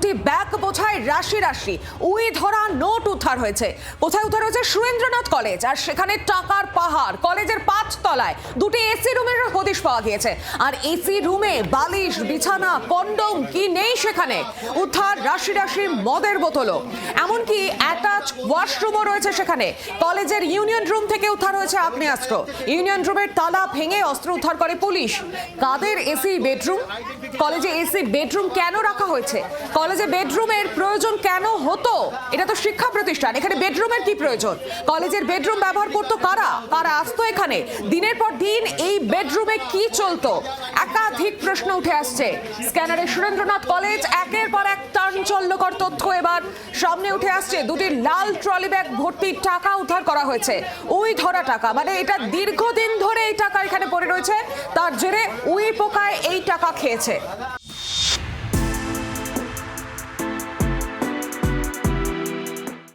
দুটি ব্যাগ বোঝায় রাশি রাশি উই ধরা নোট উদ্ধার হয়েছে। কোথায় উদ্ধার হয়েছে? সুরেন্দ্রনাথ কলেজ, আর সেখানে টাকার পাহাড়। কলেজের 5 তলায় দুটি এসি রুমের হদিশ পাওয়া গিয়েছে, আর এসি রুমে বালিশ, বিছানা, কন্ডম কি নেই সেখানে। উদ্ধার রাশি রাশি মদের বোতলও, এমনকি অ্যাটাচ ওয়াশরুমও রয়েছে সেখানে। কলেজের ইউনিয়ন রুম থেকে উদ্ধার হয়েছে আগ্নেয়াস্ত্র। ইউনিয়ন রুমের তালা ভেঙে অস্ত্র উদ্ধার করে পুলিশ। কাদের এসি বেডরুম? কলেজে এসি বেডরুম কেন রাখা হয়েছে? কলেজে বেডরুমের প্রয়োজন কেন হতো? এটা তো শিক্ষা প্রতিষ্ঠান, এখানে বেডরুমের কি প্রয়োজন? কলেজের বেডরুম ব্যবহার করতো কারা? কারা আসতো এখানে? দিনের পর দিন এই বেডরুমে কি চলতো? একাধিক প্রশ্ন উঠে আসছে। স্ক্যানারে সুরেন্দ্রনাথ কলেজ, একের পর এক চাঞ্চল্যকর তথ্য এবার সামনে উঠে আসছে। দুটি লাল ট্রলি ব্যাগ ভর্তি টাকা উদ্ধার করা হয়েছে। উই ধরা টাকা, মানে এটা দীর্ঘদিন ধরে এই টাকা এখানে পড়ে রয়েছে, তার জেরে উই পোকায় এই টাকা খেয়েছে।